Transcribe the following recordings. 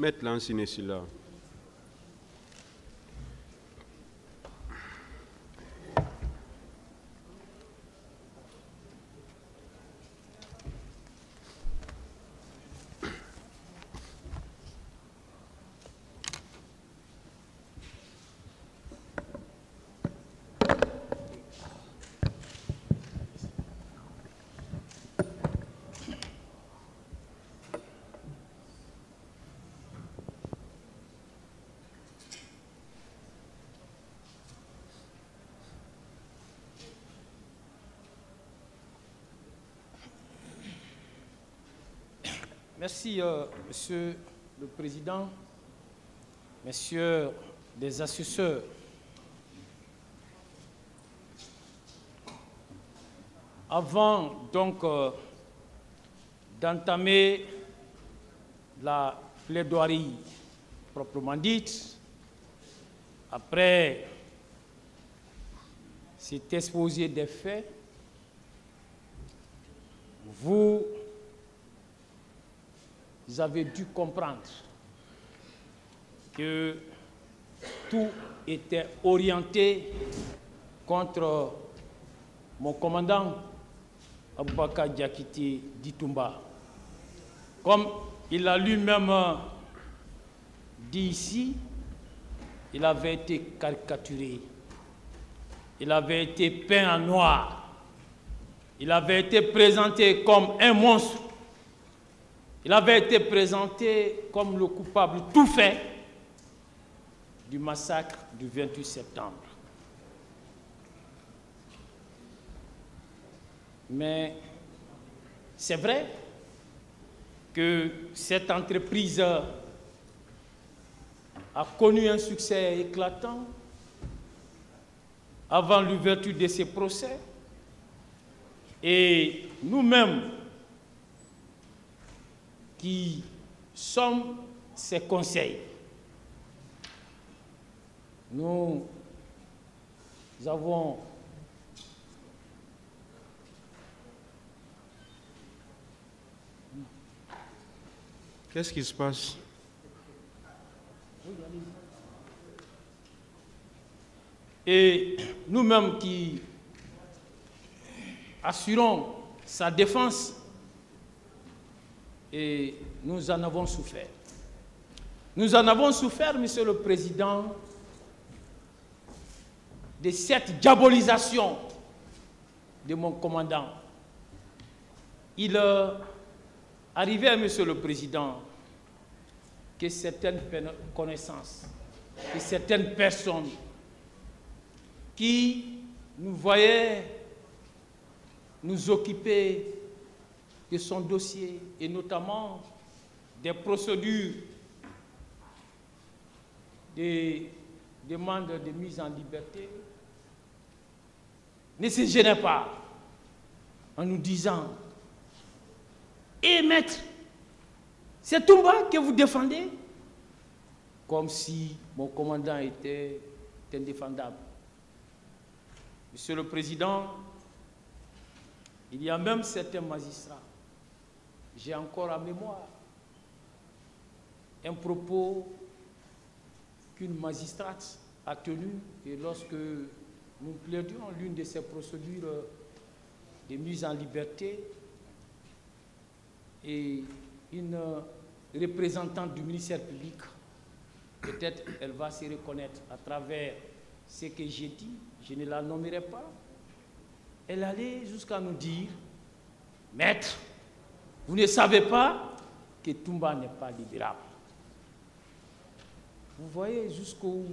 Maître Lansinesila. Merci, Monsieur le Président, Messieurs les assesseurs. Avant donc d'entamer la plaidoirie proprement dite, après cet exposé des faits, vous avez dû comprendre que tout était orienté contre mon commandant Aboubakar Diakité Ditumba. Comme il a lui-même dit ici, il avait été caricaturé, il avait été peint en noir, il avait été présenté comme un monstre. Il avait été présenté comme le coupable tout fait du massacre du 28 septembre. Mais c'est vrai que cette entreprise a connu un succès éclatant avant l'ouverture de ces procès. Et nous-mêmes, qui sommes ses conseils, nous avons Qu'est-ce qui se passe? Et nous-mêmes qui assurons sa défense, et nous en avons souffert. Nous en avons souffert, Monsieur le Président, de cette diabolisation de mon commandant. Il arrivait, Monsieur le Président, que certaines connaissances, que certaines personnes qui nous voyaient nous occuper de son dossier, et notamment des procédures des demandes de mise en liberté, ne se gênaient pas en nous disant « Eh maître, c'est Toumba que vous défendez ?» Comme si mon commandant était indéfendable. Monsieur le Président, il y a même certains magistrats, j'ai encore en mémoire un propos qu'une magistrate a tenu, et lorsque nous plaidions l'une de ces procédures de mise en liberté, et une représentante du ministère public, peut-être elle va se reconnaître à travers ce que j'ai dit, je ne la nommerai pas, elle allait jusqu'à nous dire « Maître, vous ne savez pas que Toumba n'est pas libérable. » Vous voyez jusqu'où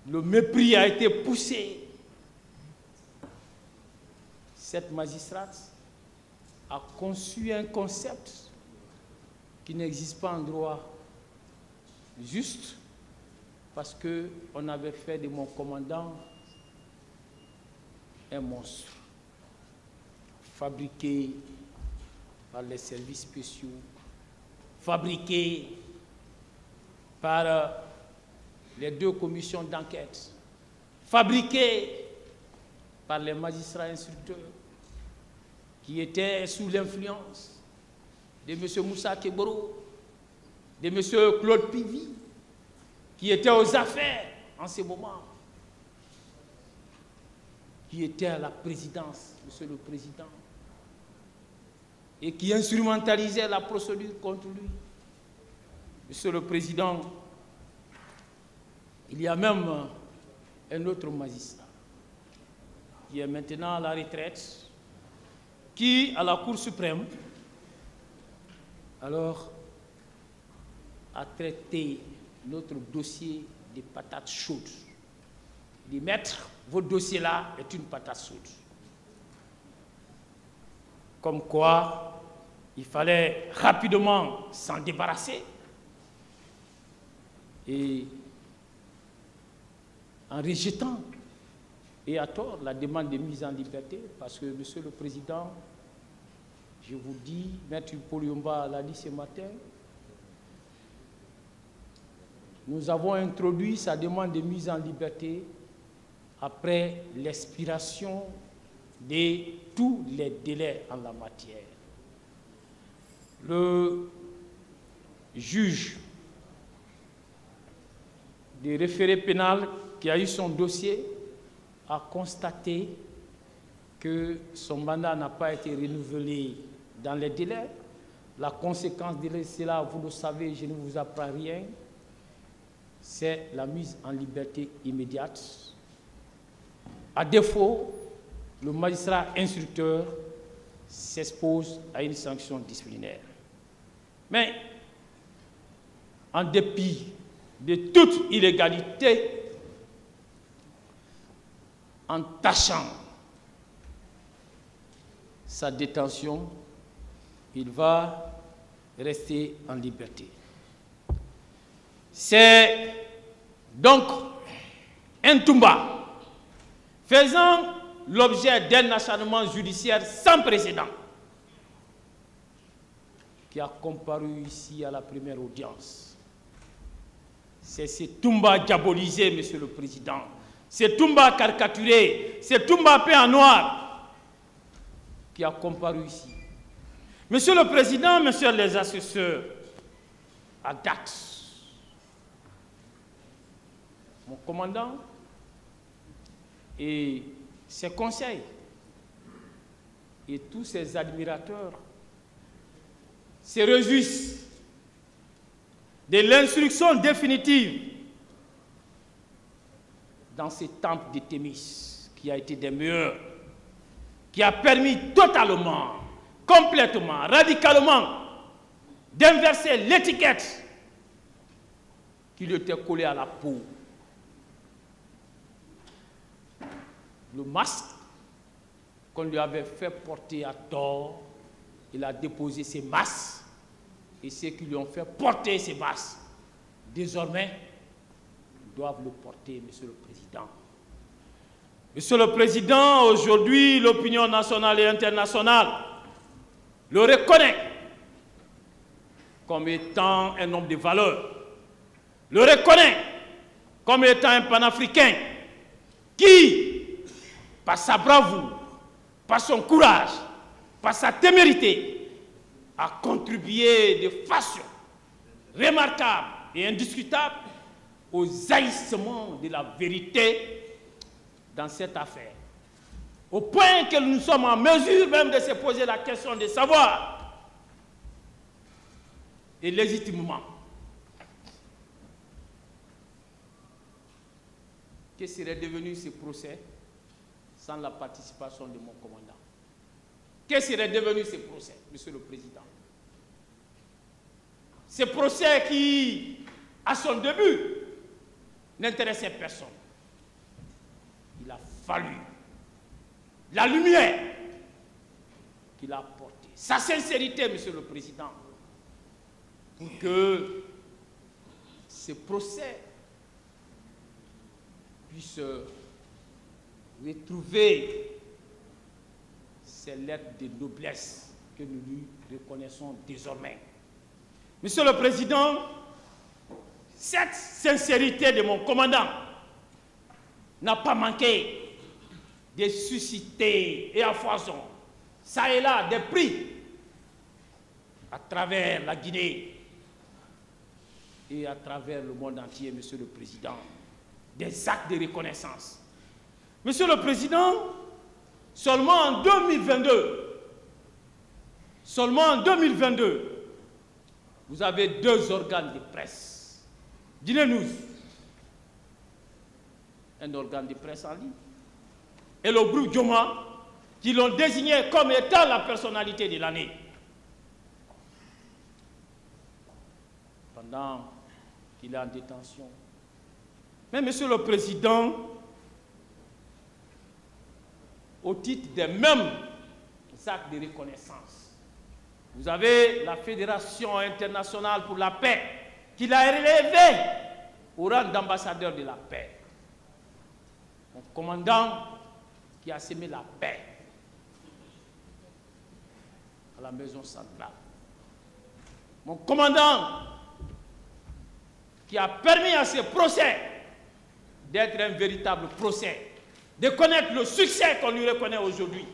le mépris a été poussé. Cette magistrate a conçu un concept qui n'existe pas en droit, juste parce qu'on avait fait de mon commandant un monstre fabriqué par les services spéciaux, fabriqué par les deux commissions d'enquête, fabriqué par les magistrats instructeurs qui étaient sous l'influence de M. Moussa Keboro, de M. Claude Pivy, qui était aux affaires en ce moment, qui était à la présidence, M. le Président, et qui instrumentalisait la procédure contre lui. Monsieur le Président, il y a même un autre magistrat qui est maintenant à la retraite, qui, à la Cour suprême, alors, a traité notre dossier des patates chaudes. Il dit, maître, votre dossier-là est une patate chaude. Comme quoi, il fallait rapidement s'en débarrasser. Et en rejetant, et à tort, la demande de mise en liberté, parce que, Monsieur le Président, je vous dis, Maître Poliomba l'a dit ce matin, nous avons introduit sa demande de mise en liberté après l'expiration de tous les délais en la matière. Le juge du référé pénal qui a eu son dossier a constaté que son mandat n'a pas été renouvelé dans les délais. La conséquence de cela, vous le savez, je ne vous apprends rien, c'est la mise en liberté immédiate. À défaut, le magistrat instructeur s'expose à une sanction disciplinaire. Mais, en dépit de toute illégalité, en tâchant sa détention, il va rester en liberté. C'est donc un Toumba faisant l'objet d'un acharnement judiciaire sans précédent qui a comparu ici à la première audience. C'est ce Toumba diabolisé, Monsieur le Président, ce Toumba caricaturé, ce Toumba peint en noir qui a comparu ici. Monsieur le Président, Messieurs les assesseurs, à date, mon commandant et ses conseils et tous ses admirateurs se réjouissent de l'instruction définitive dans ce temple de Thémis qui a été des meilleurs, qui a permis totalement, complètement, radicalement d'inverser l'étiquette qui lui était collée à la peau. Le masque qu'on lui avait fait porter à tort, il a déposé ses masques et ceux qui lui ont fait porter ses masques, désormais, doivent le porter, Monsieur le Président. Monsieur le Président, aujourd'hui, l'opinion nationale et internationale le reconnaît comme étant un homme de valeur, le reconnaît comme étant un panafricain qui, par sa bravoure, par son courage, par sa témérité, a contribué de façon remarquable et indiscutable aux haïssements de la vérité dans cette affaire. Au point que nous sommes en mesure même de se poser la question de savoir, et légitimement, que serait devenu ce procès sans la participation de mon commandant? Que serait devenu ce procès, Monsieur le Président? Ce procès qui, à son début, n'intéressait personne. Il a fallu la lumière qu'il a apportée, sa sincérité, Monsieur le Président, pour que ce procès puisse retrouver ces lettres de noblesse que nous lui reconnaissons désormais. Monsieur le Président, cette sincérité de mon commandant n'a pas manqué de susciter et à foison, ça et là, des prix à travers la Guinée. et à travers le monde entier, Monsieur le Président, des actes de reconnaissance. Monsieur le Président, seulement en 2022, vous avez 2 organes de presse. Dînez-nous, un organe de presse en ligne, et le groupe Joma, qui l'ont désigné comme étant la personnalité de l'année. Pendant qu'il est en détention. Mais Monsieur le Président, au titre des mêmes actes de reconnaissance, vous avez la Fédération internationale pour la paix qui l'a élevé au rang d'ambassadeur de la paix. Mon commandant qui a semé la paix à la maison centrale. Mon commandant qui a permis à ce procès d'être un véritable procès, de connaître le succès qu'on lui reconnaît aujourd'hui.